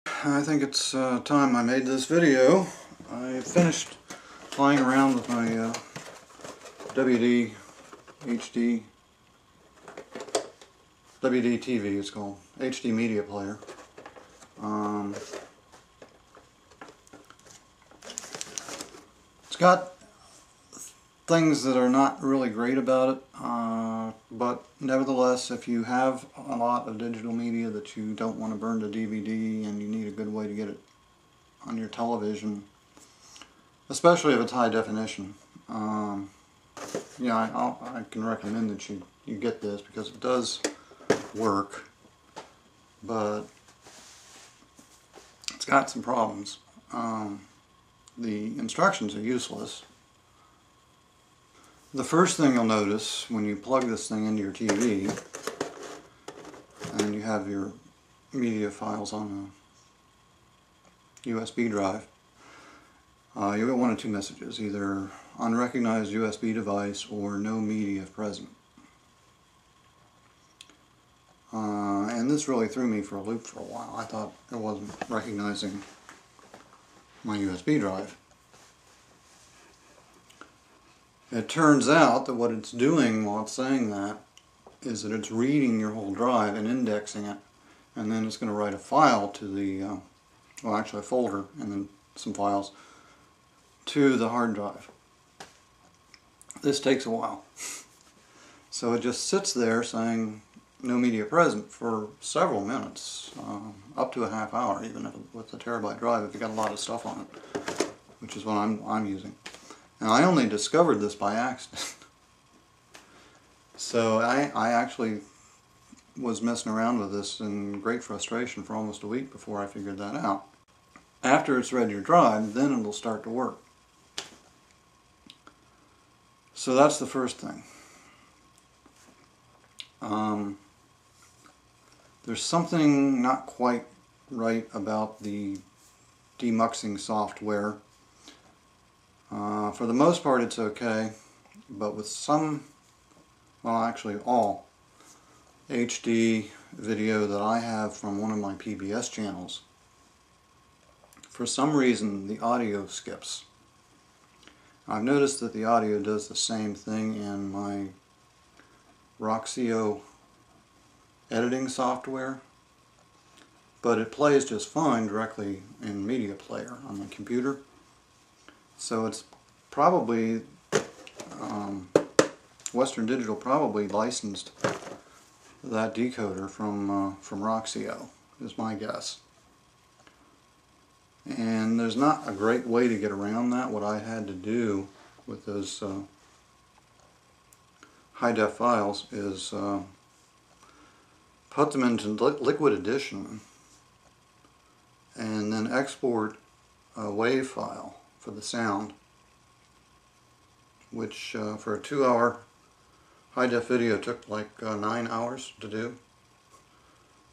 I think it's time I made this video. I finished playing around with my WD TV it's called, HD media player. It's got things that are not really great about it, but nevertheless, if you have a lot of digital media that you don't want to burn to DVD and you need a good way to get it on your television, especially if it's high definition, yeah, I can recommend that you get this because it does work, but it's got some problems. The instructions are useless. The first thing you'll notice when you plug this thing into your TV and you have your media files on a USB drive, you'll get one of two messages, either unrecognized USB device or no media present. And this really threw me for a loop for a while. I thought it wasn't recognizing my USB drive. It turns out that what it's doing while it's saying that is that it's reading your whole drive and indexing it, and then it's going to write a file to the, well, actually a folder and then some files to the hard drive. This takes a while. So it just sits there saying no media present for several minutes, up to a half hour even with a terabyte drive if you've got a lot of stuff on it, which is what I'm using. Now, I only discovered this by accident. So I actually was messing around with this in great frustration for almost a week before I figured that out. After it's read your drive, then it'll start to work. So that's the first thing. There's something not quite right about the demuxing software. For the most part it's okay, but with some, well actually all, HD video that I have from one of my PBS channels, for some reason the audio skips. I've noticed that the audio does the same thing in my Roxio editing software, but it plays just fine directly in Media Player on my computer. So it's probably, Western Digital probably licensed that decoder from Roxio, is my guess. And there's not a great way to get around that. What I had to do with those high-def files is put them into Liquid Edition and then export a WAV file for the sound, which for a 2-hour high-def video took like 9 hours to do.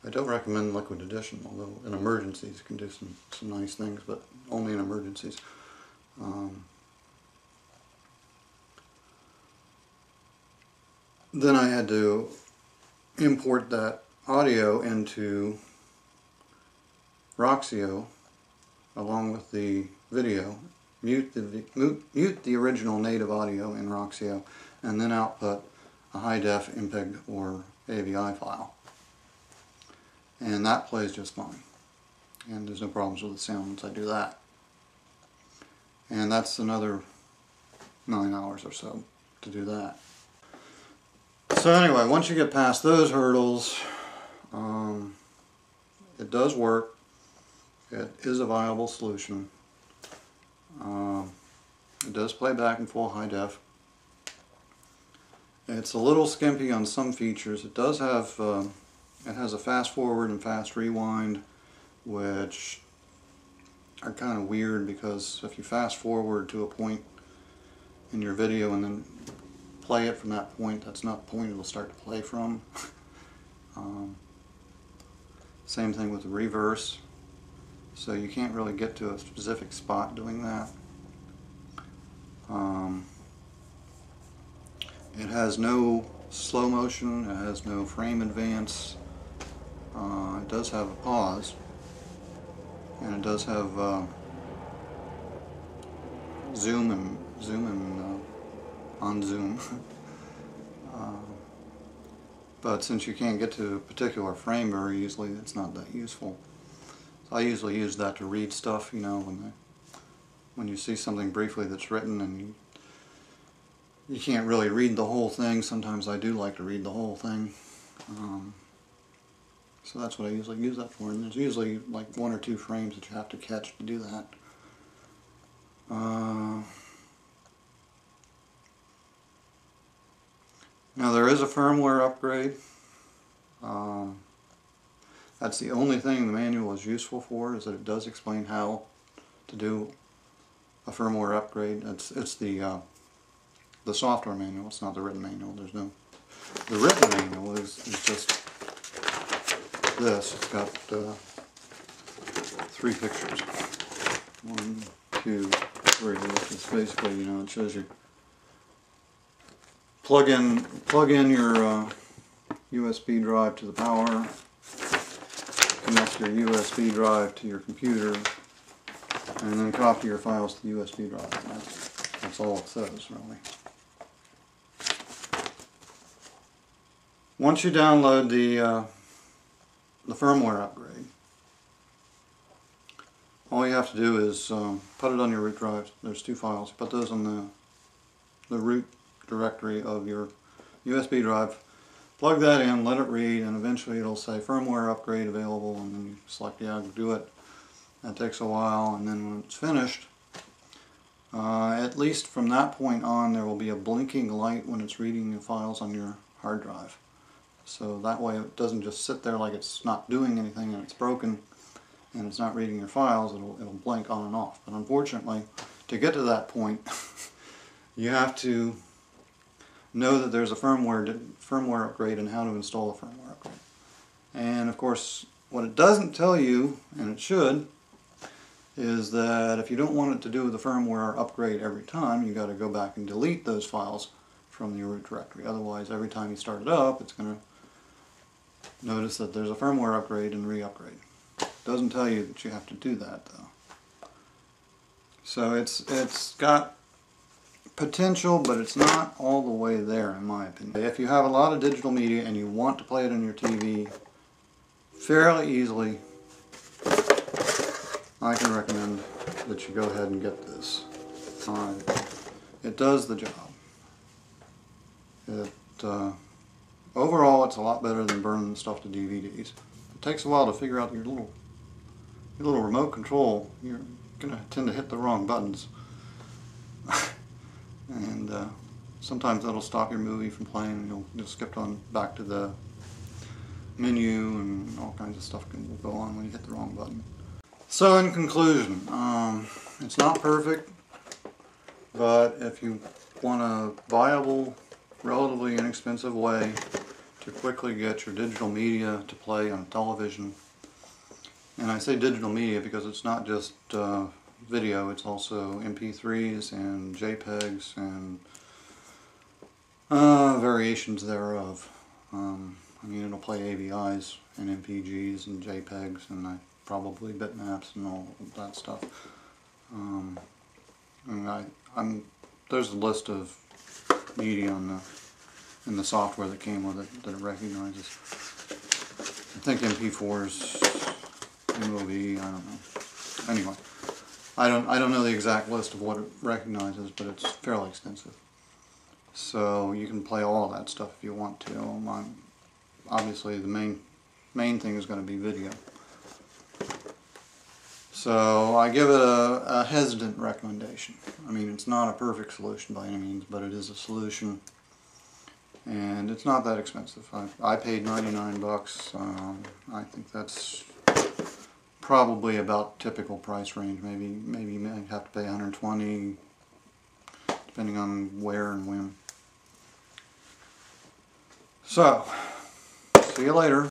I don't recommend Liquid Edition, although in emergencies it can do some nice things, but only in emergencies. Then I had to import that audio into Roxio along with the video, mute the original native audio in Roxio, and then output a high-def MPEG or AVI file. And that plays just fine. And there's no problems with the sound once I do that. And that's another 9 hours or so to do that. So anyway, once you get past those hurdles, it does work. It is a viable solution. It does play back in full high def. It's a little skimpy on some features. It does have, it has a fast forward and fast rewind, which are kind of weird because if you fast forward to a point in your video and then play it from that point, that's not the point it'll start to play from. Same thing with the reverse. So you can't really get to a specific spot doing that. It has no slow motion, it has no frame advance. It does have a pause. and it does have zoom and on zoom. But since you can't get to a particular frame very easily, it's not that useful. So I usually use that to read stuff, you know, when you see something briefly that's written and you can't really read the whole thing. Sometimes I do like to read the whole thing. So that's what I usually use that for, and there's usually like 1 or 2 frames that you have to catch to do that. Now there is a firmware upgrade. That's the only thing the manual is useful for, is that it does explain how to do a firmware upgrade. It's the software manual. It's not the written manual. There's no. The written manual is just this. It's got 3 pictures. 1, 2, 3. Which is basically, you know, it shows you plug in your USB drive to the power, connect your USB drive to your computer, and then copy your files to the USB drive. That's all it says, really. Once you download the firmware upgrade, all you have to do is put it on your root drive. There's 2 files. You put those on the root directory of your USB drive. Plug that in, let it read, and eventually it'll say firmware upgrade available, and then you select yeah, do it. That takes a while, and then when it's finished, at least from that point on, there will be a blinking light when it's reading the files on your hard drive. So that way it doesn't just sit there like it's not doing anything and it's broken and it's not reading your files. It'll blink on and off. But unfortunately, to get to that point, you have to know that there's a firmware upgrade and how to install a firmware upgrade. And of course, what it doesn't tell you, and it should, is that if you don't want it to do the firmware upgrade every time, you got to go back and delete those files from the root directory. Otherwise, every time you start it up, it's going to notice that there's a firmware upgrade and re-upgrade. It doesn't tell you that you have to do that, though. So it's got potential, but it's not all the way there, in my opinion. If you have a lot of digital media and you want to play it on your TV fairly easily, I can recommend that you go ahead and get this. It does the job. Overall, it's a lot better than burning stuff to DVDs. It takes a while to figure out your little remote control. You're going to tend to hit the wrong buttons. And sometimes that'll stop your movie from playing, and you'll skip on back to the menu, and all kinds of stuff can go on when you hit the wrong button. So in conclusion, it's not perfect, but if you want a viable, relatively inexpensive way to quickly get your digital media to play on television, and I say digital media because it's not just video, it's also MP3s and JPEGs and variations thereof. I mean, it'll play AVIs and MPGs and JPEGs and probably bitmaps and all of that stuff. And there's a list of media in the software that came with it that it recognizes. I think MP4s, MOV, I don't know. Anyway, I don't know the exact list of what it recognizes, but it's fairly extensive. So you can play all of that stuff if you want to. Obviously, the main thing is going to be video. So I give it a hesitant recommendation. I mean, it's not a perfect solution by any means, but it is a solution, and it's not that expensive. I paid 99 bucks. I think that's probably about typical price range. Maybe you might have to pay 120, depending on where and when. So, see you later.